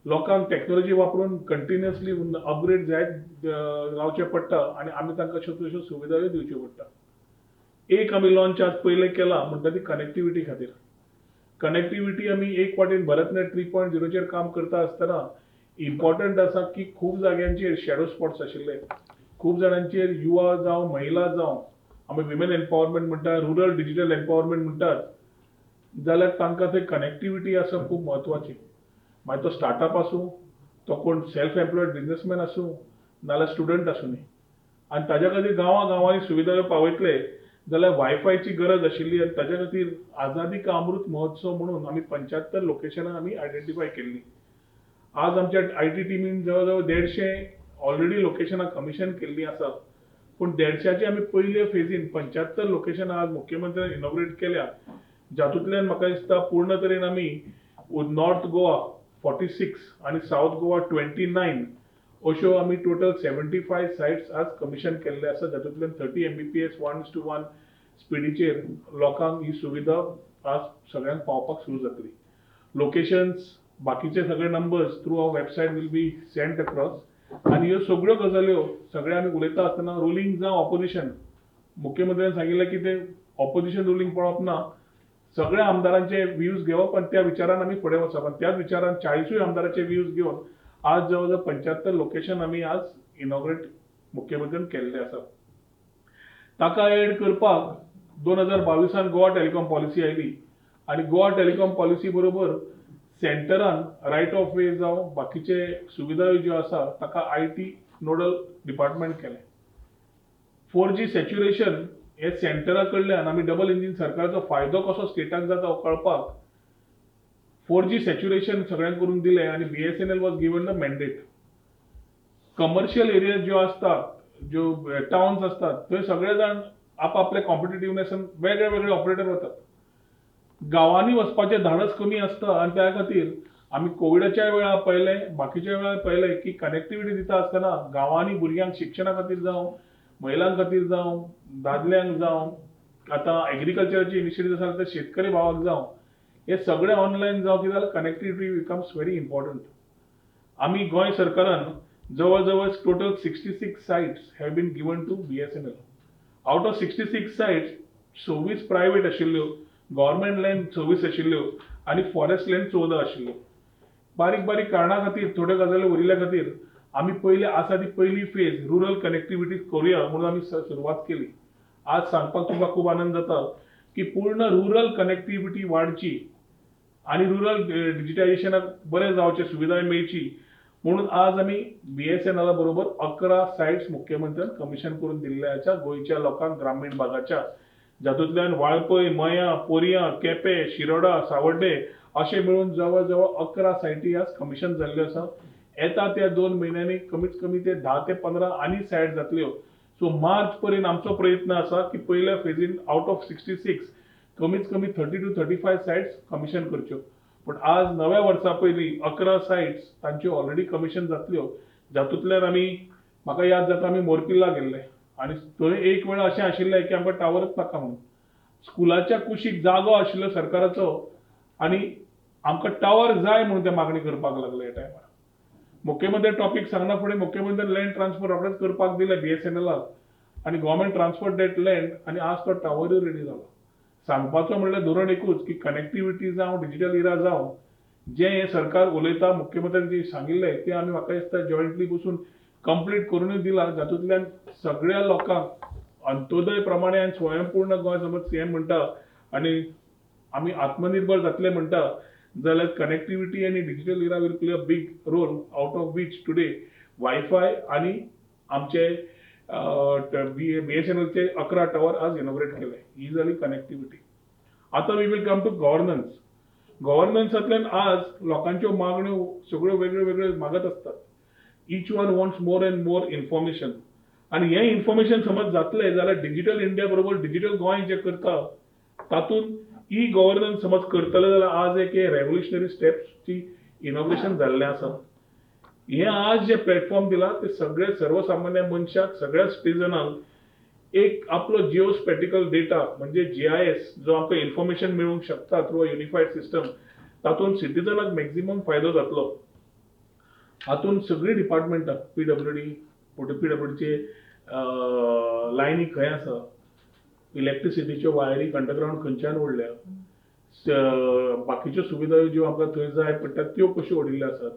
लोकांक टेक्नॉलॉजी वापरून continuously upgrade जायत रावचे पडटा आणि आमी तांकां तश्यो सुविधाय दिवच्यो पडटा. एक आमी लॉन्च आज पयलें केला म्हणटा ती कनेक्टिविटी खातीर. कनेक्टिविटी आमी एक वाटेन भारतनेट 3.0 काम करता आसतना इम्पॉर्टंट आसा की खूब जाग्यांचेर शॅडो स्पॉट्स आशिल्ले. खूब जाणांचेर युवा जावं महिला जावं आमी विमेन एम्पावरमेंट म्हणटा, रुरल डिजिटल एम्पावरमेंट म्हणटात, जाल्यार तांकां थंय कनेक्टिविटी आसप खूब म्हत्वाची. मागीर तो स्टार्टअप आसूं, तो कोण सेल्फ एम्प्लॉयड बिझनेसमॅन आसूं नाल्यार स्टुडंट आसूं न्ही. आनी ताज्या खातीर गांवांनी सुविधा पावयतले जाल्यार वायफायची गरज आशिल्ली आनी ताज्या खातीर आझादी का अमृत महोत्सव म्हणून आमी 75 लोकेशनां आमी आयडेंटिफाय केल्ली. आज आमच्या आयटी टिमीन जवळ जवळ 150 ऑलरेडी लोकेशनां कमिशन केल्लीं आसा. पूण 150चे आमी पयले फेजीन 75 लोकेशनां आज मुख्यमंत्र्यान इनॉग्रेट केल्या. जातूंतल्यान म्हाका दिसता पूर्ण तरेन आमी नॉर्थ गोवा 46 आणि साऊथ गोवा 29 अश्यो आमी टोटल 75 सायट्स आज कमिशन केल्ले आसा. जातूंतल्यान 30 Mbps 1:1 स्पिडीचेर लोकांक ही सुविधा आज सगळ्यांक पावपाक सुरू जातली. लोकेशन्स बाकीचे सगळे numbers through our website will be sent across. आनी ह्यो सगळ्यो गजाल्यो सगळे आमी उलयता आसतना रुलींग जावं ऑपोजिशन, मुख्यमंत्र्यान सांगिल्लें की ते ऑपोजिशन रुलींग पळोवप ना, सगळ्या आमदारांचे व्ह्यूज घेवप आनी त्या विचारान आमी फुडें वचप. आनी त्याच विचारान 40 आमदारांचे व्ह्यूज घेवन आज जवळ जवळ 75 लोकेशन आमी आज इनॉग्रेट मुख्यमंत्र्यान केल्ले आसा. ताका एड करपाक 2022 गोवा टेलिकॉम पॉलिसी आयली आनी गोवा टेलिकॉम पॉलिसी बरोबर सेंटरान रायट ऑफ वे जावं बाकीचे सुविधा ज्यो आसा ताका आयटी नोडल डिपार्टमेंट केले. 4G सॅच्युरेशन हे सेंटरा कडल्यान आमी डबल इंजिन सरकारचो फायदो कसो स्टेटाक जाता हो कळपाक 4G सॅच्युरेशन सगळ्यांक करून दिलें आनी BSNL was given the mandate. Commercial areas ज्यो असतात, ज्यो टाउन्स असतात, थंय सगळे जाण आपापल्या कॉम्पिटिटिव्हनेसान वेगळे वेगळे ऑपरेटर वतात. गांवांनी वचपाचें धाडस कमी आसता आनी त्या खातीर आमी कोविडाच्या वेळार पळयलें, बाकीच्या वेळार पळयलें की कनेक्टिविटी दिता आसतना गांवांनी भुरग्यांक शिक्षणा खातीर जावं, महिलांक खातीर जावं, दादल्यांक जावं, आतां एग्रीकल्चराची इनिशिएटिव्ह आसा ते शेतकरी भावाक जावं, हे सगळे ऑनलायन जावं कितें जाल्यार कनेक्टिविटी बिकम्स व्हेरी इम्पॉर्टंट. आमी गोंय सरकारान जवळ जवळ total 66 sites have been given to BSNL. Out of 66 sites 26 private आशिल्ल्यो, गव्हर्मेंट लँड 26 आशिल्ल्यो आनी फॉरेस्ट लँड 14 आशिल्ल्यो. बारीक बारीक कारणां खातीर थोड्यो गजाली उरिल्ल्या खातीर आमी पयले आसा ती पयली फेज रुरल कनेक्टिविटी करुया म्हणून आमी सुरवात केली. आज सांगपाक तुमकां खूब आनंद जाता की पूर्ण रुरल कनेक्टिविटी वाडची आनी रुरल डिजिटायझेशनाक बरें जावचें, सुविधा मेळची म्हणून आज आमी BSNL बरोबर 11 सायट्स मुख्यमंत्र्यान कमिशन करून दिल्ले आसा गोंयच्या लोकांक ग्रामीण भागाच्या. जातूंतल्यान वाळपय, मयां, पोरयां, केपें, शिरोडा, सावर्डे अशें मेळून जवळ जवळ 11 सायटी आज कमिशन जाल्ल्यो आसा. येता त्या 2 म्हयन्यांनी कमीत कमी ते 10 ते 15 आनी सायट जातल्यो. सो मार्च पर्यंत आमचो प्रयत्न आसा की पयल्या फेजीन आउट ऑफ 66 कमीत कमी 30 to 35 सायट्स कमिशन करच्यो. पण आज नव्या वर्सा पयलीं 11 सायट्स तांच्यो ऑलरेडी कमिशन जातल्यो. जातूंतल्यान आमी म्हाका याद जाता आमी मोरपिल्ला गेल्ले आनी थंय एक वेळ अशें आशिल्लें की आमकां टावरच नाका म्हणून. स्कुलाच्या कुशीक जागो आशिल्लो सरकाराचो आनी आमकां टावर जाय म्हणून ते मागणी करपाक लागले. ह्या टायमार मुख्यमंत्री टॉपिक सांगना फुडें मुख्यमंत्र्यान लँड ट्रान्सफर रोखडेंच करपाक दिलें BSNLाक आनी गव्हर्मेंट ट्रान्सफर डेट लँड आनी आज तो टावरूय रेडी जालो. सांगपाचो म्हणल्यार धोरण एकूच की कनेक्टिविटी जावं डिजिटल इरा जावं, जें हें सरकार उलयता मुख्यमंत्र्यान जी सांगिल्लें तें आमी म्हाका दिसता जॉयंटली बसून कंप्लीट करूनच दिला. जातूंतल्यान सगळ्या लोकांक अंत्योदय प्रमाणे आनी स्वयंपूर्ण गोंय समज CM म्हणटा आनी आमी आत्मनिर्भर जातले म्हणटा जाल्यार कनेक्टिविटी आनी digital era will play a big role, out of which today wifi आनी आमचे BSNLचे 11 टावर आज इनॉग्रेट केले. ही जाली कनेक्टिविटी. आता we will come to governance. गव्हर्नन्सांतल्यान आज लोकांच्यो मागण्यो सगळ्यो वेगळ्यो वेगळ्यो मागत असतात. Each one wants more and more information आनी हें इन्फॉर्मेशन समज जातलें जाल्यार डिजिटल इंडिया बरोबर डिजिटल गोंय जें करता तातूंत ई गव्हर्नन्स समज करतले जाल्यार आज एक रेव्होल्युशनरी स्टेप्सची इनॉग्रेशन जाल्लें आसा. हे आज जे प्लॅटफॉर्म दिला ते सगळे सर्वसामान्य मनशाक, सगळ्या सिटीजनाक एक आपलो जिओस्पॅटिकल डेटा म्हणजे GIS जो आमकां इन्फॉर्मेशन मेळूंक शकता थ्रू अ युनिफायड सिस्टम, तातूंत सिटीजनाक मॅक्झिमम फायदो जातलो. हातून सगळी डिपार्टमेंटां PWD PWDचे लायनी खंय आसा, इलेक्ट्रिसिटीच्यो वायरी अंडरग्रावंड खंयच्यान ओडल्या, बाकीच्यो सुविधा ज्यो आमकां थंय जाय पडटात त्यो कश्यो ओडिल्ल्यो आसात.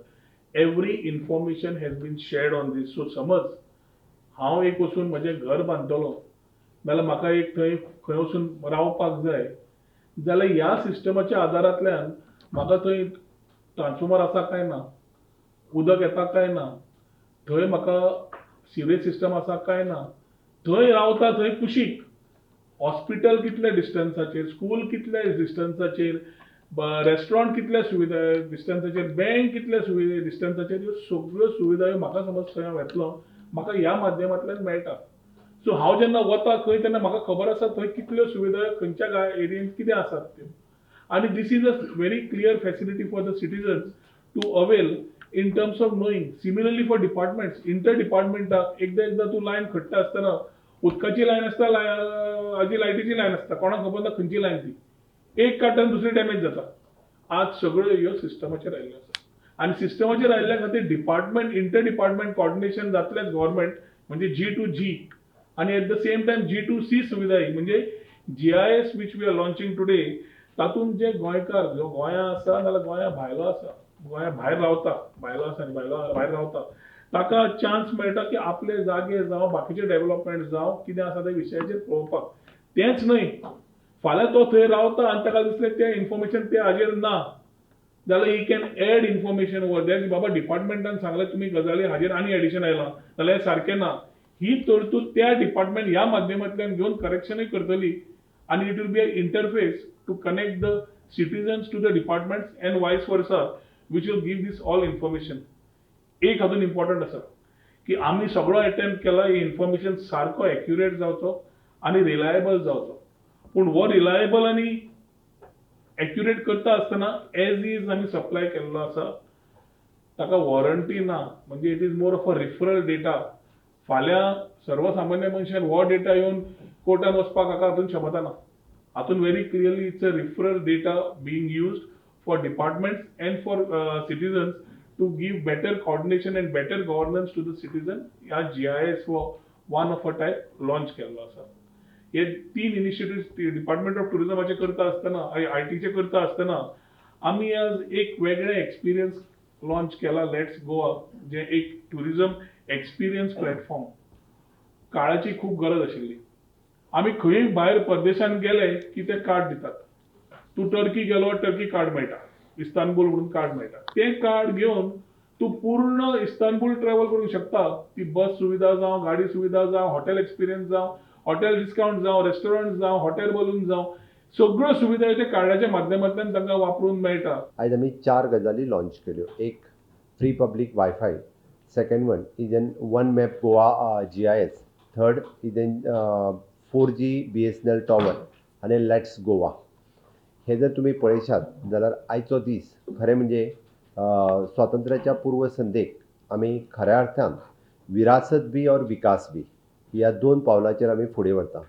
Every information has been shared on this. So समज हांव एक वचून म्हजें घर बांदतलो नाल्यार म्हाका एक थंय खंय वचून रावपाक जाय जाल्यार ह्या सिस्टमाच्या आदारांतल्यान म्हाका थंय ट्रान्सफॉर्मर आसा काय ना, उदक येता काय ना, थंय म्हाका सिवेज सिस्टम आसा काय ना, थंय रावता थंय कुशीक हॉस्पिटल कितल्या डिस्टन्साचेर, स्कूल कितल्या डिस्टन्साचेर, रेस्टॉरंट कितल्या सुविधा डिस्टन्साचेर, बँक कितल्या सुविधा डिस्टन्साचेर, ह्यो सगळ्यो सुविधा ह्यो म्हाका समज थंय हांव येतलो म्हाका ह्या माध्यमांतल्यान मेळटा. सो हांव जेन्ना वता खंय तेन्ना म्हाका खबर आसा थंय कितल्यो सुविधा खंयच्या एरियेंत कितें आसात त्यो. आणि this is a very clear facility for the citizens to avail in terms of knowing. Similarly for departments, inter डिपार्टमेंटाक एकदा तू लायन खडटा आसतना उदकाची लायन आसता, हाजी लायटीची लायन आसता, कोणाक खबर ना खंयची लायन ती, एक काटान दुसरी डॅमेज जाता. आज सगळ्यो ह्यो सिस्टमाचेर आयिल्ल्यो आसा आनी सिस्टमाचेर आयिल्ल्या खातीर डिपार्टमेंट इंटर डिपार्टमेंट कॉर्डिनेशन जातलेंच गव्हर्मेंट म्हणजे G2G आणि at the same time G2C सुविधा म्हणजे GIS which we are launching today. तातूंत जे गोंयकार जो गोंया आसा नाल्यार गोंया भायलो आसा, गोंया भायर रावता, भायलो आसा आनी भायर रावता, ताका चान्स मेळटा की आपले जागे जावं बाकीचे डेव्हलपमेंट जावं कितें आसा त्या विशयाचेर पळोवपाक. तेंच न्हय, फाल्यां तो थंय रावता आनी ताका दिसलें तें इन्फॉर्मेशन ते हाजेर ना जाल्यार he can add information over that की बाबा डिपार्टमेंटान सांगलें तुमी गजाली हाजेर आनी एडिशन आयलां जाल्यार हें सारकें ना. ही तरतूद त्या डिपार्टमेंट ह्या माध्यमांतल्यान घेवन करेक्शनूय करतली आणि it will be a interface to connect the citizens to the departments and vice versa which will give this all information. एक हातून इम्पॉर्टंट आसा की आमी सगळो अटेम्प्ट केला ही इन्फॉर्मेशन सारको एक्युरेट जावचो आनी रिलायबल जावचो. पूण हो रिलायबल आनी एक्युरेट करता आसतना एज इज आमी सप्लाय केल्लो आसा, ताका वॉरंटी ना. म्हणजे it is more of a referral data. फाल्यां सर्वसामान्य मनशान हो डेटा येवन कोर्टान वचपाक हाका हातून क्षमता ना. हातून very clearly it's a referral data being used for departments and for citizens to give better coordination and better governance to the citizen. ह्या GIS हो one of a type launch केल्लो आसा. हे 3 इनिशिएटिव्ह डिपार्टमेंट ऑफ टुरिझमाचे करता आसतना IT करता आसतना आमी आज एक वेगळे एक्सपिरियन्स लॉन्च केला लेट्स गोवा, जे एक टुरिझम एक्सपिरियन्स प्लॅटफॉर्म. काळाची खूप गरज आशिल्ली. आमी खंय भायर परदेशांत गेले की ते कार्ड दितात. तू टर्की गेलो टर्की कार्ड मेळटा, इस्तानबूल म्हणून कार्ड मेळटा. ते कार्ड घेवन तू पूर्ण इस्तानबूल ट्रॅव्हल करूंक शकता. ती बस सुविधा जावं, गाडी सुविधा जावं, हॉटेल एक्सपिरियन्स जावं, हॉटेल डिस्काउंट जावं, रेस्टॉरंट जावं, हॉटेल बलून जावं, सगळ्यो सुविधा त्या कार्डाच्या माध्यमांतल्यान तांकां वापरूंक मेळटा. आयज आमी 4 गजाली लॉन्च केल्यो. एक free public wifi, second one is an one map Goa GIS, third is an 4G BSNL tower आनी लेट्स गोवा. हे जर तुम्ही पळयशात जाल्यार आयचो दीस खरें म्हणजे स्वातंत्र्याच्या पूर्व संदेक आमी खऱ्या अर्थान विरासत बी और विकास बी ह्या 2 पावलाचेर आमी फुडें वता.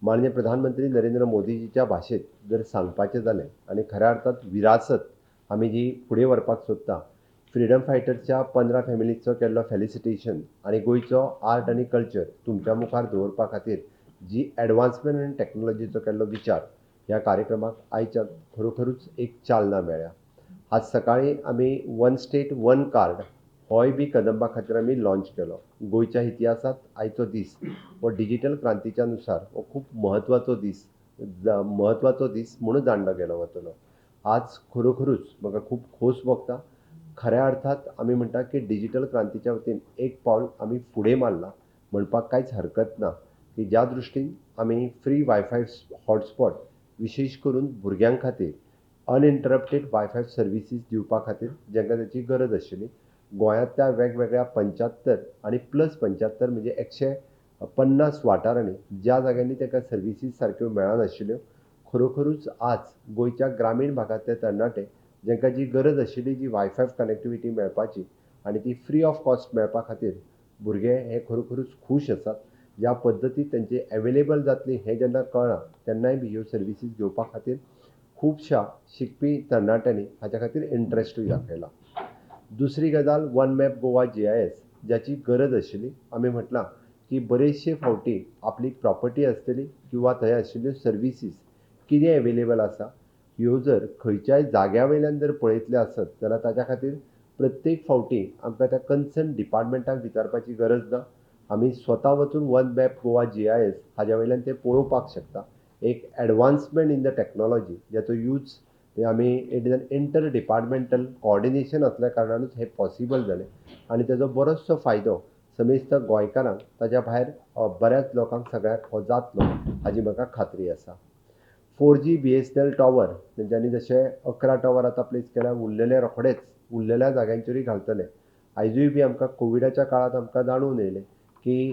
माननीय प्रधानमंत्री नरेंद्र मोदीजीच्या भाशेत जर सांगपाचें जालें आनी खऱ्या अर्थात विरासत आमी जी फुडें व्हरपाक सोदता, फ्रिडम फायटर्सच्या 15 फॅमिलीजचो केल्लो फेलिसिटेशन आनी गोंयचो आर्ट आनी कल्चर तुमच्या मुखार दवरपा खातीर जी एडवान्समेंट आनी टॅक्नॉलॉजीचो केल्लो विचार ह्या कार्यक्रमाक आयच्या खरोखरूच एक चालना मेळ्ळ्या. आज सकाळीं आमी वन स्टेट वन कार्ड होय बी कदंबा खातीर आमी लॉन्च केलो. गोंयच्या इतिहासांत आयचो दीस हो डिजिटल क्रांतीच्या नुसार हो खूब म्हत्वाचो दीस म्हणून जाणलो गेलो वतलो. आज खरोखरूच म्हाका खूब खोस भोगता. खऱ्या अर्थात आमी म्हणटा की डिजिटल क्रांतीच्या वतीन एक पावल आमी फुडें मारला म्हणपाक कांयच हरकत ना की ज्या दृश्टीन आमी फ्री वायफाय हॉटस्पॉट विशेश करून भुरग्यां खातीर अनइंटरप्टेड वायफाय सर्विसीस दिवपा खातीर जांकां ताची गरज आशिल्ली गोंयांतल्या वेगवेगळ्या 75 आनी +75 म्हणजे 150 वाठारांनी ज्या जाग्यांनी ताका सर्विसीस सारक्यो मेळनाशिल्ल्यो, खरोखरूच आज गोंयच्या ग्रामीण भागांतले तरणाटे जांकां जी गरज आशिल्ली जी वायफाय कनेक्टिविटी मेळपाची आनी ती फ्री ऑफ कॉस्ट मेळपा खातीर भुरगे हे खरोखरूच खूश आसात. ज्या पद्दतीन तेंचे एवेलेबल जातली हें जेन्ना कळ्ळां तेन्नाय बी ह्यो सर्विसीस घेवपा खातीर खुबश्या शिकपी तरणाट्यांनी हाच्या खातीर इंट्रस्टूय दाखयला. दुसरी गजाल वन मॅप गोवा GIS ज्याची गरज आशिल्ली. आमी म्हटलां की बरेचशे फावटी आपली प्रॉपर्टी आसतली किंवा थंय आशिल्ल्यो सर्विसीस कितें एवेलेबल आसा ह्यो जर खंयच्याय जाग्या वयल्यान जर पळयतले आसत जाल्यार ताच्या खातीर प्रत्येक फावटी आमकां त्या कन्सर्न डिपार्टमेंटाक विचारपाची गरज ना. आमी स्वता वचून वन मॅप गोवा GIS हाज्या वयल्यान तें पळोवपाक शकता. एक एडवान्समेंट इन द टॅक्नॉलॉजी ज्याचो यूज आमी it is an inter departmental coordination असल्या कारणानूच हें पॉसिबल जालें आनी तेजो बरोचसो फायदो समेस्त गोंयकारांक ताच्या भायर बऱ्याच लोकांक सगळ्याक हो जातलो हाची म्हाका खात्री आसा. 4G BSNL टॉवर तेंच्यांनी जशे 11 टॉवर आतां प्लेस केल्या उरलेले रोखडेच उरलेल्या जाग्यांचेरूय घालतले. आयजूय बी आमकां कोविडाच्या काळांत आमकां जाणून येयलें की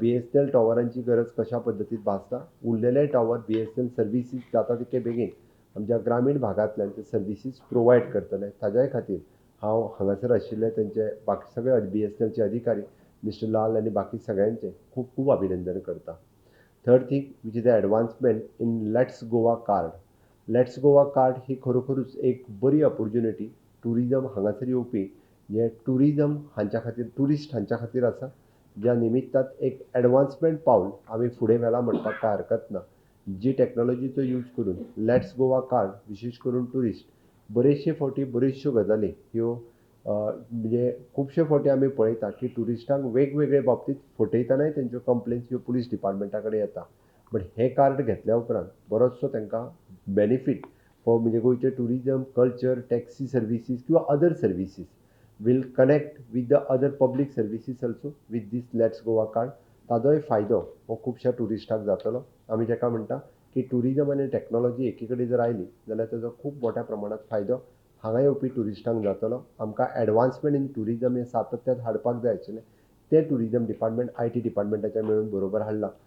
BSNL टॉवरांची गरज कशा पद्दतीन भासता. उरलेले टॉवर BSNL सर्विसीस जाता तितके बेगीन आमच्या ग्रामीण भागांतल्यान ते सर्विसीस प्रोवायड करतले. ताज्याय खातीर हांव हांगासर आशिल्ले तेंचे बाकी सगळे BSNLचे अधिकारी मिस्टर लाल आनी बाकी सगळ्यांचे खूब खूब अभिनंदन करता. Third thing which is the advancement in let's Goa card. Let's Goa card ही खरोखरूच एक बरी ऑपॉर्च्युनिटी टुरिजम हांगासर येवपी जे टुरिजम हांच्या खातीर टुरिस्ट हांच्या खातीर आसा. ज्या निमित्तान एक एडवान्समेंट पावल आमी फुडें व्हेलां म्हणपाक कांय हरकत ना. जी टॅक्नॉलॉजीचो यूज करून लेट्स गोवा कार्ड विशेश करून टुरिस्ट बरेचशे फावटी बऱ्योचश्यो गजाली ह्यो म्हणजे खुबशे फावटी आमी पळयता की टुरिस्टांक वेगवेगळे बाबतींत फटयतनाय तेंच्यो कंप्लेन्स ह्यो पुलीस डिपार्टमेंटा कडेन येता. बट हें कार्ड घेतल्या उपरांत बरोचसो तांकां बेनिफीट हो म्हणजे गोंयचे टुरिजम कल्चर टॅक्सी सर्विसीस किंवा other services will connect with the other public services also with this Let's Goa card. ताजोय फायदो हो खुबश्या टुरिस्टाक जातलो. आमी जेका म्हणटा की टुरिजम आनी टॅक्नॉलॉजी एकी कडेन जर आयली जाल्यार ताजो खूब मोठ्या प्रमाणांत फायदो हांगा येवपी टुरिस्टांक जातलो. आमकां एडवान्समेंट इन टुरिजम हें सातत्यान हाडपाक जाय आशिल्लें तें टुरिजम डिपार्टमेंट IT डिपार्टमेंटाच्या मेळून बरोबर हाडलां.